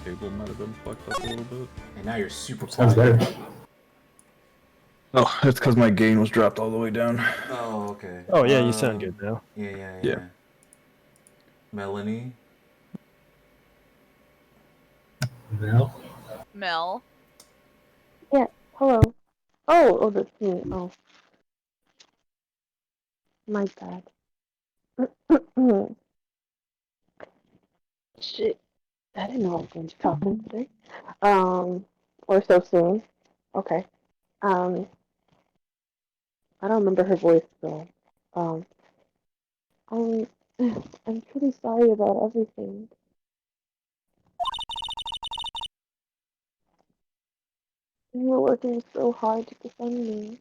cable might have been fucked up a little bit. And now you're super Sounds quiet. better. Oh, it's because my gain was dropped all the way down. Oh, okay. Oh yeah, you sound good now. Yeah. Melanie? Mel. Yeah, hello. Oh, that's me. Oh. My bad. Shit. I didn't know I was going to talk today. Or so soon. Okay. Um, I don't remember her voice though. Um, I'm, I'm truly sorry about everything. You were working so hard to defend me.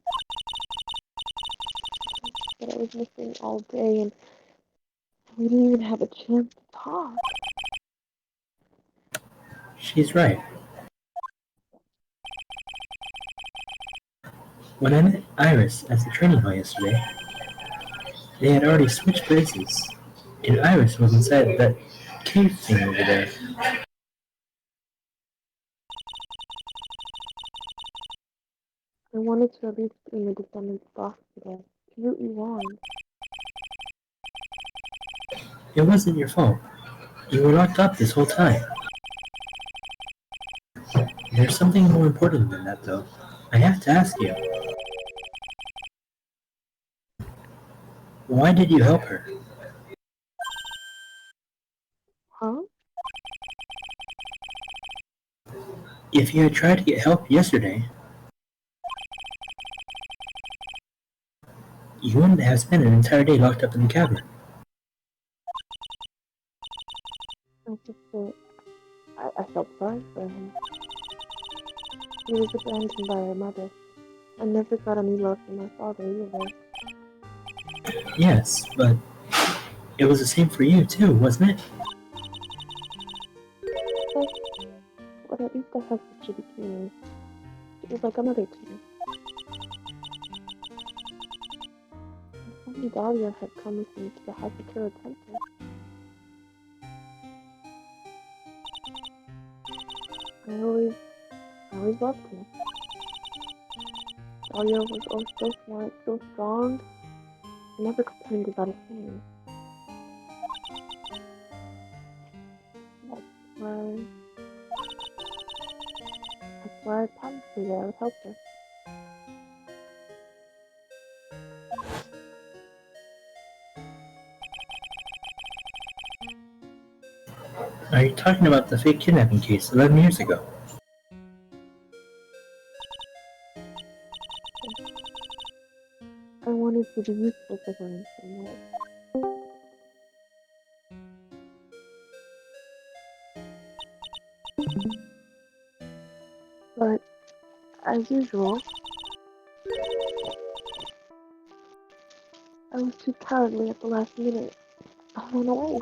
But I was missing all day and we didn't even have a chance to talk. She's right. When I met Iris at the training hall yesterday, they had already switched places, and Iris was inside that cave thing over there. I wanted to at least be in the defendant's box today. To root you on. It wasn't your fault. You were locked up this whole time. There's something more important than that, though. I have to ask you. Why did you help her? Huh? If you had tried to get help yesterday, you wouldn't have spent an entire day locked up in the cabin. I just thought I felt sorry for him. He was abandoned by her mother. I never got any love from my father either. Yes, but it was the same for you too, wasn't it? But at least I had such a between us. She was like a mother to me. If only Dahlia had come with me to the Hasakura temple. I always loved her. Dahlia was always so smart, so strong. I never complained about a thing. That's why I promised her that I would help her. Are you talking about the fake kidnapping case 11 years ago? I wanted to be useful to her in some way. But, as usual, I was too cowardly at the last minute. I ran away.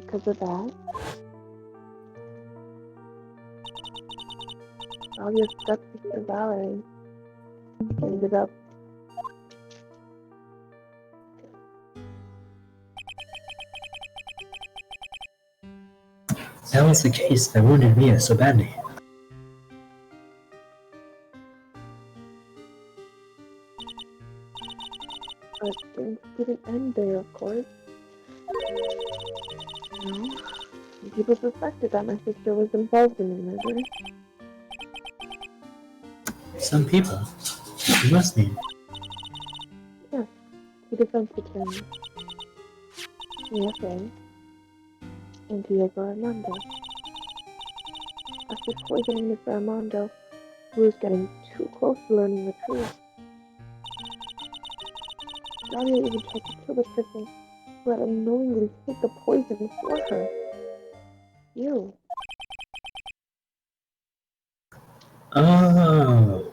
Because of that, Dahlia stuck with the Valerie. Ended up That was the case that wounded Mia so badly. but things didn't end there, of course. No. People suspected that my sister was involved in the murder. Some people. You must mean. Yes, the defense attorney. Yes, and Diego Armando. After poisoning Mr. Armando, he was getting too close to learning the truth. Dahlia even tried to kill the person who had unknowingly hid the poison for her. You. Oh.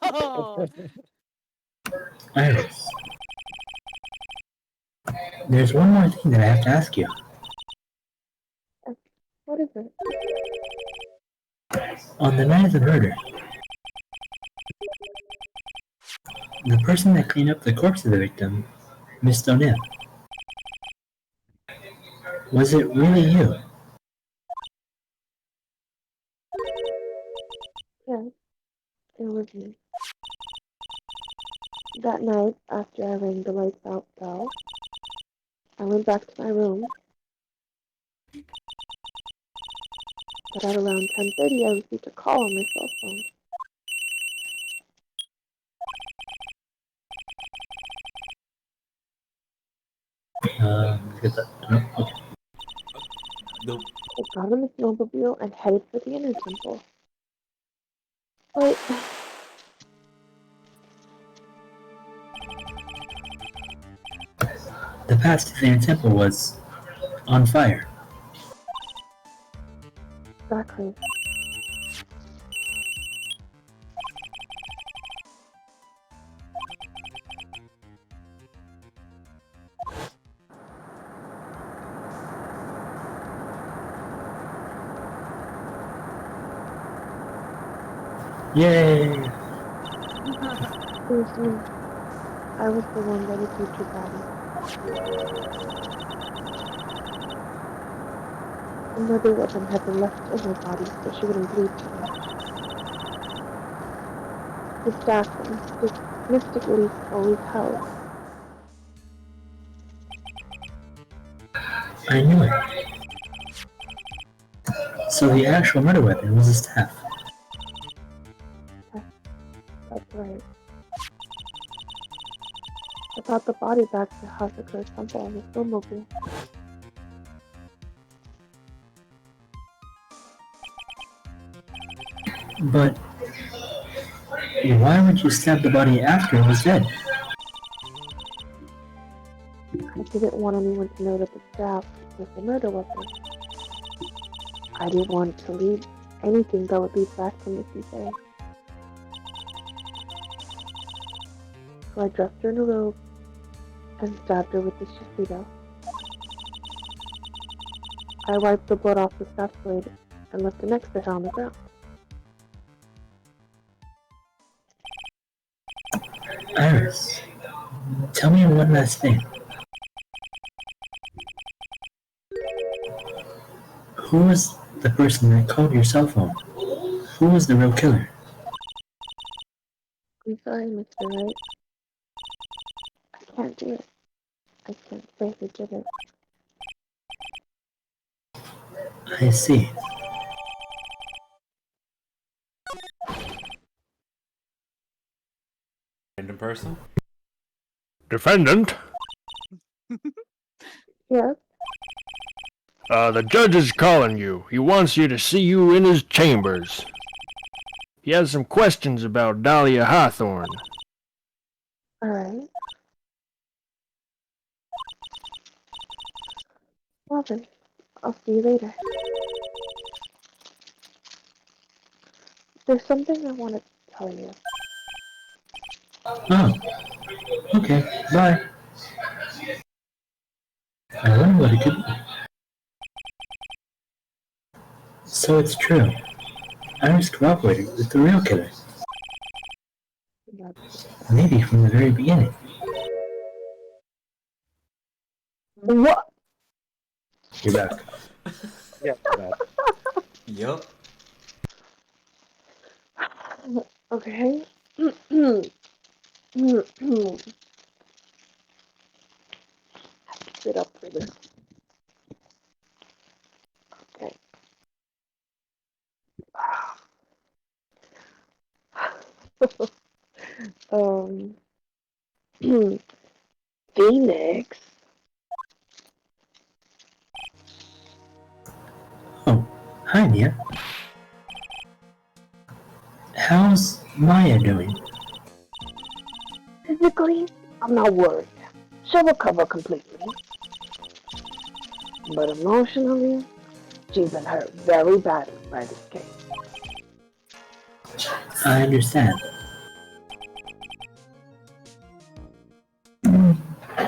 Oh! Iris. There's one more thing that I have to ask you. What is it? On the night of the murder, the person that cleaned up the corpse of the victim, Miss O'Neill, Was it really you? Yeah, it was me. That night, after I rang the lights out bell, I went back to my room, but at around 10:30 I received a call on my cell phone. Because no, okay. Nope. I got on the snowmobile and headed for the inner temple. But The path to the inner temple was on fire. exactly, Yay! it was me. I was the one that received her body. Another weapon had been left in her body so she wouldn't bleed to death. The staff that Mystic Leaf always held. I knew it. So the actual murder weapon was a staff. That's right. I brought the body back to Hasaku's temple on the snowmobile. But why would you stab the body after it was dead? I didn't want anyone to know that the staff was the murder weapon. I didn't want to leave anything that would lead back to Missy Faye. So I dressed her in a robe and stabbed her with the shishito. I wiped the blood off the staff blade and left it next to her on the ground. Iris, tell me one last thing. Who was the person that called your cell phone? Who was the real killer? I'm sorry, Mr. Wright. I can't do it. I can't say who did it. I see. Random person? Defendant, Yes? the judge is calling you. He wants you to see you in his chambers. He has some questions about Dahlia Hawthorne. Alright. Well then, I'll see you later. There's something I want to tell you. Oh, okay, bye. I wonder what it could be. So it's true. Iris cooperated with the real killer. Maybe from the very beginning. What? You're back. Yeah, that. Yup. Okay. Sit up for this. Okay. um, Phoenix. Oh, hi Mia. How's Maya doing? Physically, I'm not worried. She'll recover completely. But emotionally, she's been hurt very badly by this case. I understand.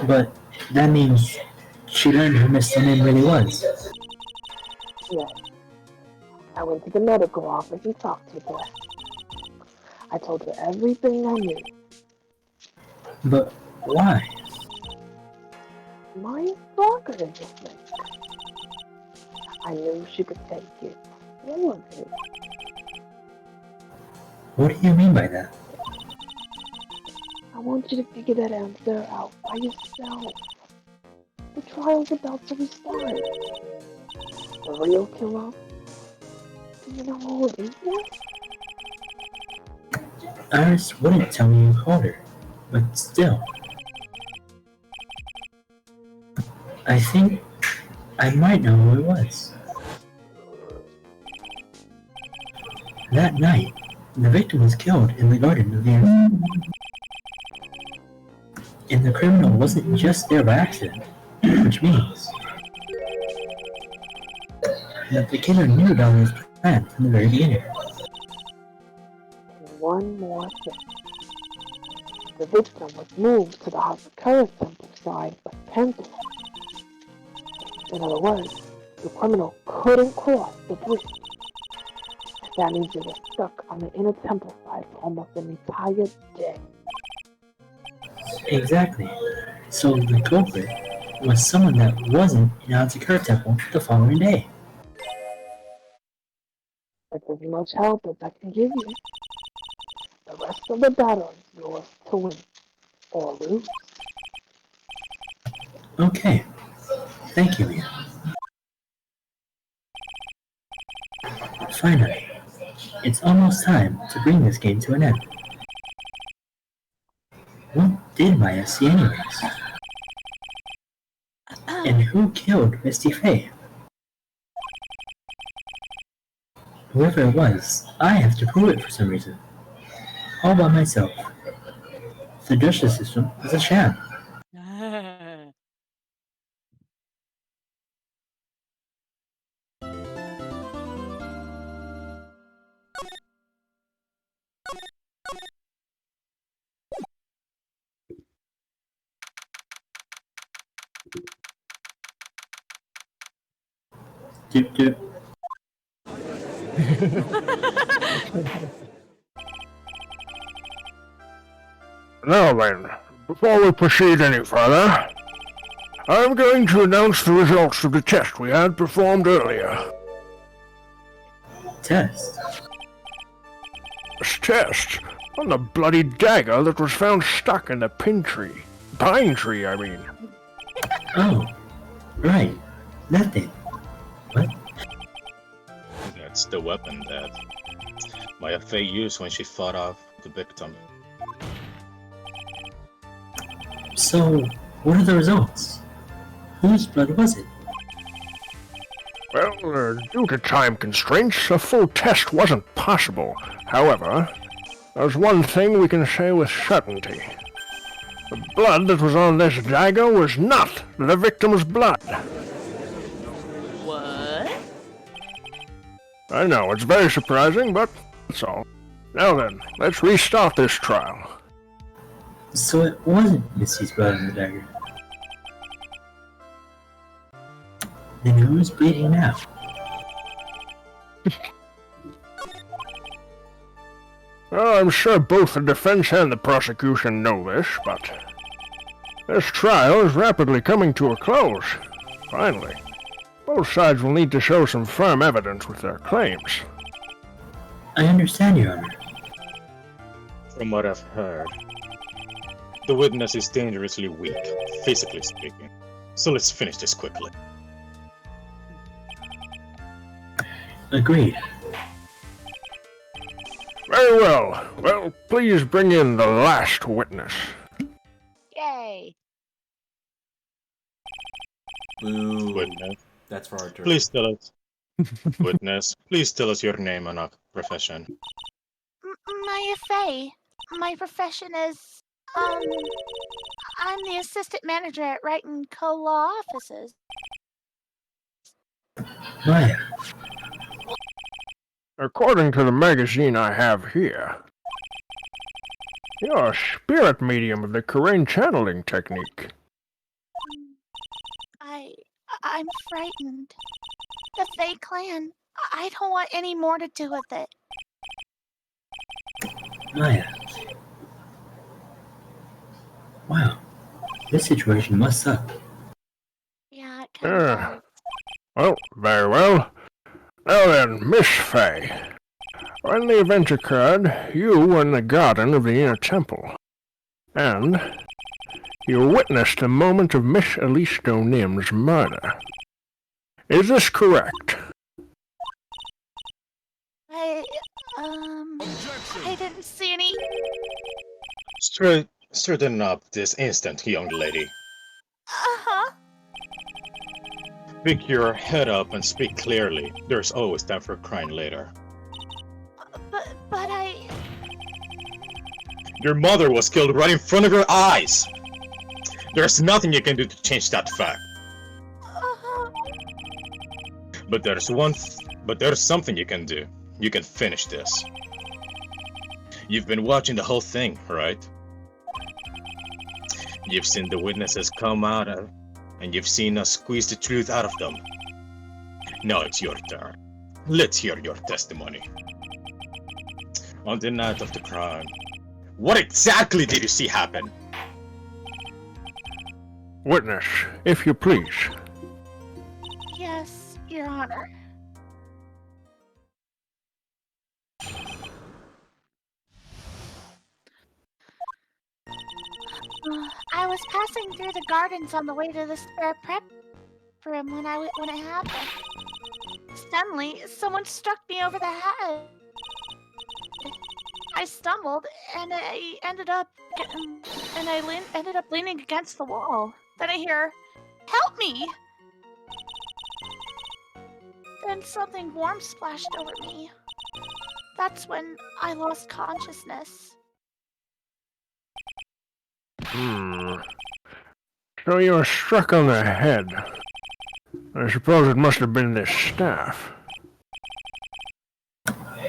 But that means she learned who Mr. Nim really was. Yes. I went to the medical office and talked with her. I told her everything I knew. But why? Maya's stronger than you think. I knew she could take it. All of it. What do you mean by that? I want you to figure that answer out by yourself. The trial's about to restart. The real killer? Do you know who it is yet? Iris wouldn't tell me you called her, but still. I think I might know who it was. That night, the victim was killed in the garden of the and the criminal wasn't just there by accident, which means that the killer knew Dahlia's plan from the very beginning. And one more thing. The victim was moved to the Hasakura temple side of Penta. In other words, the criminal couldn't cross the bridge. That means they were stuck on the inner temple side for almost an entire day. Exactly. So the culprit was someone that wasn't in Hazakura temple the following day. That's as much help as I can give you. The rest of the battle is yours to win or lose. Okay. Thank you, Mia. Finally, it's almost time to bring this game to an end. What did Maya see anyways? And who killed Misty Faye? Whoever it was, I have to prove it for some reason. All by myself. The justice system is a sham. Dip dip. Now then, before we proceed any further, I'm going to announce the results of the test we had performed earlier. Test. This test on the bloody dagger that was found stuck in the pine tree, I mean. Oh, right. That thing. What? That's the weapon that Maya Fey used when she fought off the victim. So, what are the results? Whose blood was it? Well, due to time constraints, a full test wasn't possible. However, there's one thing we can say with certainty. The blood that was on this dagger was not the victim's blood. What? I know, it's very surprising, but that's all. Now then, let's restart this trial. So it wasn't Misty's blood in the dagger. Then who's bleeding now? Well, I'm sure both the defense and the prosecution know this, but this trial is rapidly coming to a close. Finally, both sides will need to show some firm evidence with their claims. I understand, Your Honor. From what I've heard, the witness is dangerously weak, physically speaking. So let's finish this quickly. Agreed. Very well. Well, please bring in the last witness. Yay! Boo. Witness, That's for our turn. please tell us. Witness, please tell us your name and profession. Maya Fey. My profession is, I'm the assistant manager at Wright & Co. Law Offices. Maya, According to the magazine I have here, you're a spirit medium of the Karain channeling technique. I'm frightened. The Fey clan. I don't want any more to do with it. Maya. Wow, this situation must suck. Yeah, it kind of does. Well, very well. Now then, Miss Fay. When the event occurred, you were in the garden of the inner temple. And you witnessed the moment of Miss Elise Donim's murder. Is this correct? I didn't see any. Straighten up this instant, young lady. Uh-huh. Pick your head up and speak clearly. There's always time for crying later. But I... Your mother was killed right in front of your eyes! There's nothing you can do to change that fact. Uh-huh. But there's something you can do. You can finish this. You've been watching the whole thing, right? You've seen the witnesses come out and you've seen us squeeze the truth out of them. Now it's your turn. Let's hear your testimony. On the night of the crime, what exactly did you see happen? Witness, if you please. Yes, Your Honor. I was passing through the gardens on the way to the spare prep room when it happened. Suddenly, someone struck me over the head. I stumbled, and I ended up leaning against the wall. Then I hear, "Help me!" Then something warm splashed over me. That's when I lost consciousness. So you were struck on the head. I suppose it must have been this staff.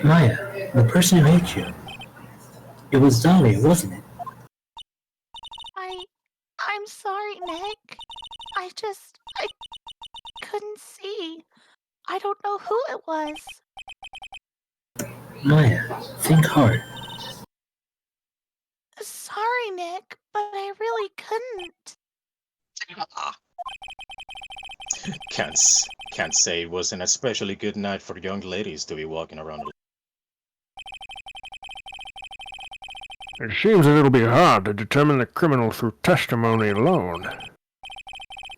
Maya, the person who hit you. It was Dahlia, wasn't it? I'm sorry, Nick. I couldn't see. I don't know who it was. Maya, think hard. Sorry, Nick, but I really couldn't. Can't say it was an especially good night for young ladies to be walking around. It seems a little bit hard to determine the criminal through testimony alone.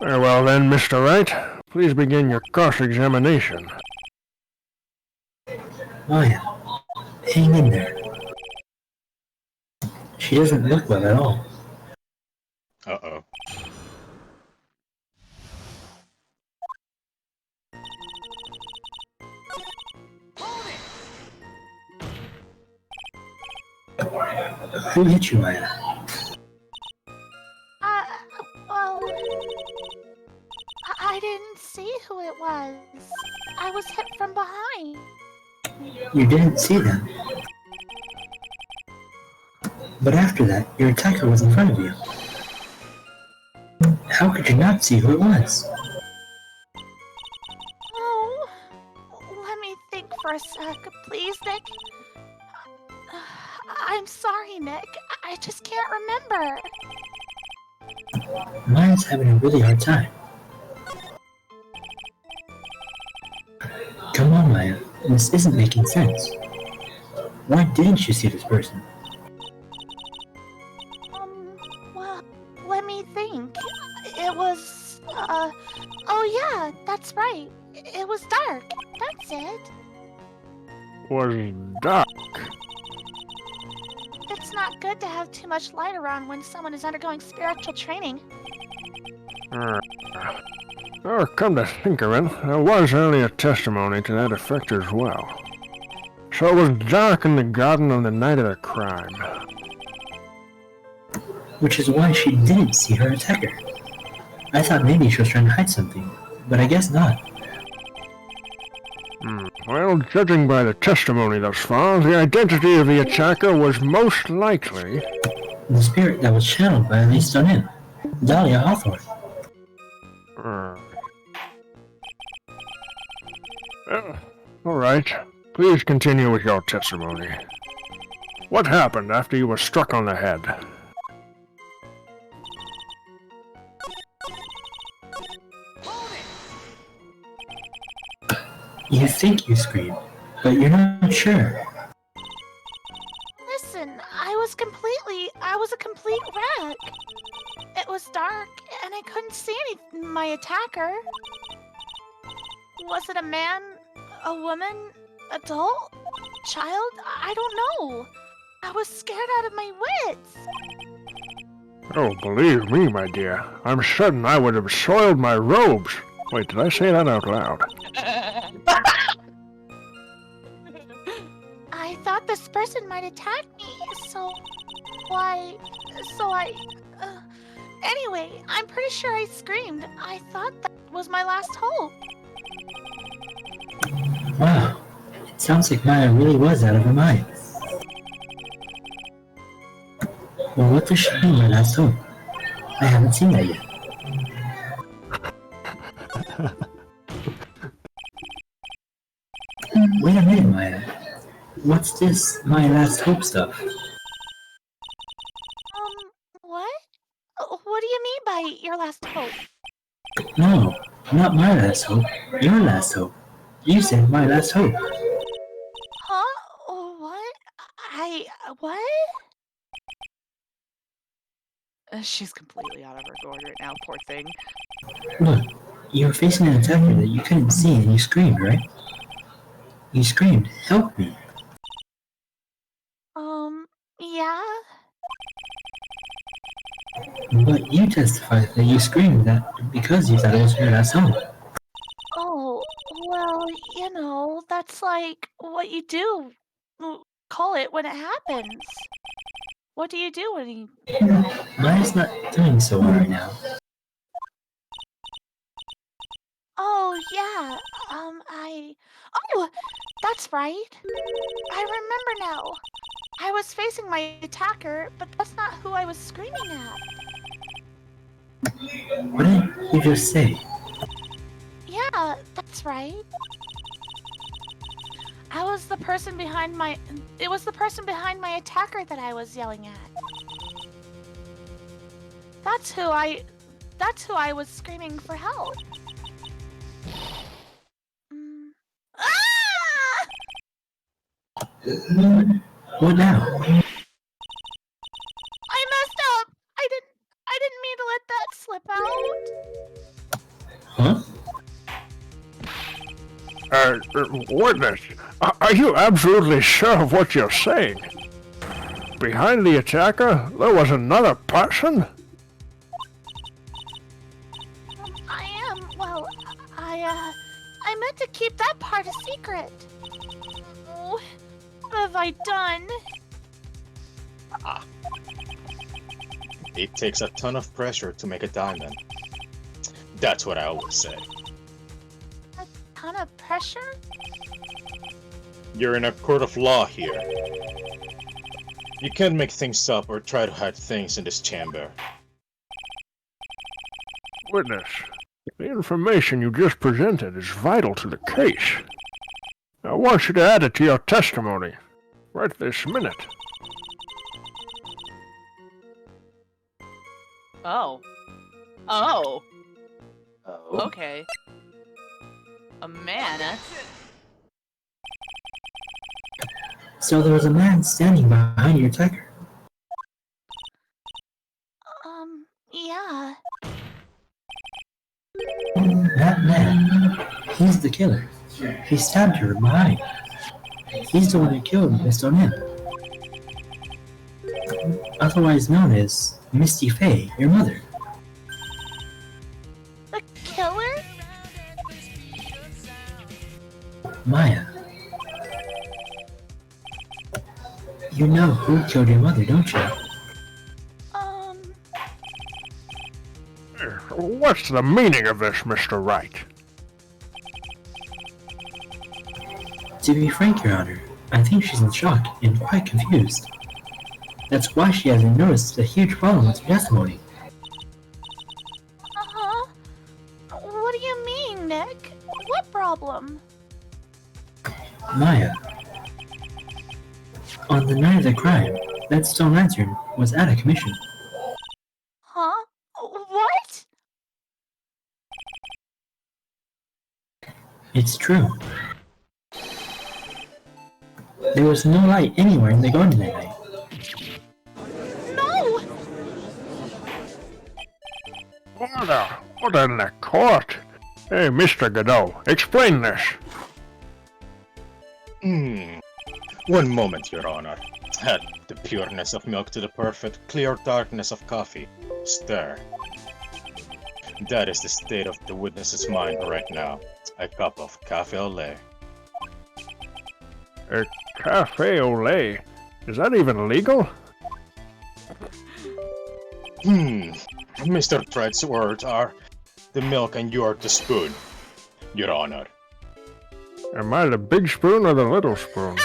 Very well then, Mr. Wright, please begin your cross-examination. Maya, hang in there. She doesn't look well at all. Uh-oh. Who hit you, Maya? Well, I didn't see who it was. I was hit from behind. You didn't see them. But after that, your attacker was in front of you. How could you not see who it was? Oh, let me think for a sec, please, Nick. I'm sorry, Nick. I just can't remember. Maya's having a really hard time. Come on, Maya. This isn't making sense. Why didn't you see this person? Well, let me think. It was, oh yeah, that's right. It was dark. That's it. Was dark. It's not good to have too much light around when someone is undergoing spiritual training. Oh, come to think of it, there was earlier testimony to that effect as well. So it was dark in the garden on the night of the crime. Which is why she didn't see her attacker. I thought maybe she was trying to hide something, but I guess not. Well, judging by the testimony thus far, the identity of the attacker was most likely The spirit that was channeled by Elise Donim, Dahlia Hawthorne. All right. Please continue with your testimony. What happened after you were struck on the head? You think you screamed, but you're not sure. Listen, I was a complete wreck. It was dark, and I couldn't see my attacker. Was it a man, a woman, adult, child? I don't know. I was scared out of my wits. Oh, believe me, my dear, I'm certain I would have soiled my robes. Wait, did I say that out loud? I thought this person might attack me, so I... Anyway, I'm pretty sure I screamed. I thought that was my last hope. Wow, it sounds like Maya really was out of her mind. Well, what does she mean by last hope? I haven't seen that yet. Wait a minute, Maya. What's this my last hope stuff? What? What do you mean by your last hope? No, not my last hope. Your last hope. You said my last hope. Huh? What? What? She's completely out of her gourd right now, poor thing. Look, you were facing an attacker that you couldn't see and you screamed, right? You screamed, help me. Yeah? But you testified that you screamed that because you thought it was your last hope. Oh, well, you know, that's like what you do. Call it when it happens. What do you do when you... Maya's not doing so well right now. Oh, yeah, Oh, that's right. I remember now. I was facing my attacker, but that's not who I was screaming at. What did you just say? Yeah, that's right. It was the person behind my attacker that I was yelling at. That's who I was screaming for help. Ah! What now? I messed up. I didn't mean to let that slip out. Huh? Witness, are you absolutely sure of what you're saying? Behind the attacker, there was another person? I am. Well, I meant to keep that part a secret. Oh, what have I done? It takes a ton of pressure to make a diamond. That's what I always say. A ton of pressure? You're in a court of law here. You can't make things up or try to hide things in this chamber. Witness, the information you just presented is vital to the case. I want you to add it to your testimony, right this minute. Oh. Oh. Okay. A man? So there was a man standing behind your attacker. Yeah. That man, he's the killer. He stabbed her behind. He's the one who killed Miss O'Neill. Otherwise known as Misty Faye, your mother. The killer? Maya. You know who killed your mother, don't you? What's the meaning of this, Mr. Wright? To be frank, Your Honor, I think she's in shock and quite confused. That's why she hasn't noticed the huge problem with your testimony. Uh-huh. What do you mean, Nick? What problem? Maya. On the night of the crime, that stone lantern was out of commission. Huh? What? It's true. There was no light anywhere in the garden that night. No! What in the court? Hey, Mr. Godot, explain this. One moment, Your Honor. Add the pureness of milk to the perfect, clear darkness of coffee. Stir. That is the state of the witness's mind right now. A cup of cafe au lait. A cafe au lait? Is that even legal? Mr. Wright's words are the milk and you're the spoon, Your Honor. Am I the big spoon or the little spoon?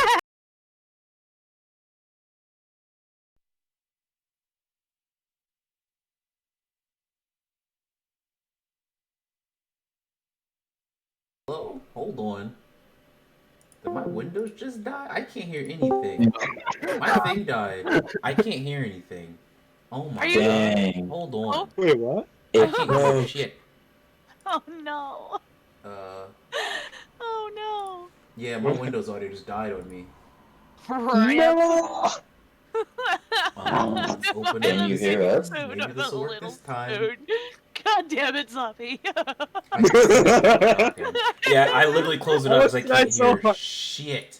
Hello? Hold on. Did my windows just die? I can't hear anything. My thing died. I can't hear anything. Oh my Are you- god. Hold on. Wait, what? I can't hear shit. Oh no. Uh, Oh no. yeah, my Windows audio just died on me. Rip. Let's open Can it. you hear us? Maybe this will work this time. Spoon. God damn it, Zombie. Okay. Yeah, I literally closed it up because I tried can't so hear hard. shit.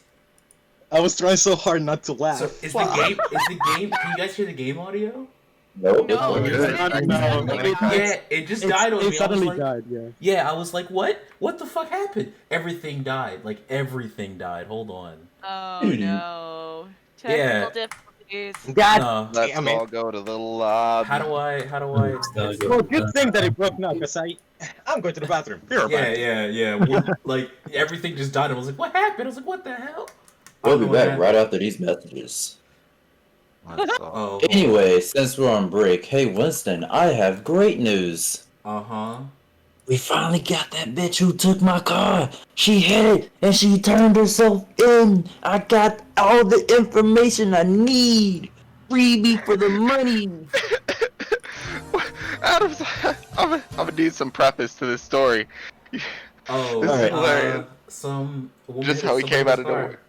I was trying so hard not to laugh. So is the game, can you guys hear the game audio? Nope. No, it's it's not good. not. Yeah, it just died on me. It I was suddenly like, died, yeah. yeah, I was like, what? What the fuck happened? Everything died. Like, everything died. Hold on. Oh no. Yeah. Technical difficulties. God Let's damn it. all go to the lobby. How do I... Well, good thing that it broke now, because I'm going to the bathroom. You're back. Yeah. When, like, everything just died. I was like, what happened? I was like, what the hell? We'll be back right after these messages. Oh. Anyway, since we're on break, hey Winston, I have great news. Uh-huh. We finally got that bitch who took my car. She hit it and she turned herself in. I got all the information I need. Freebie for the money. Adams, I'm gonna need some preface to this story. Oh, This is Alright. hilarious. some woman Just hit how he came out of somebody's nowhere.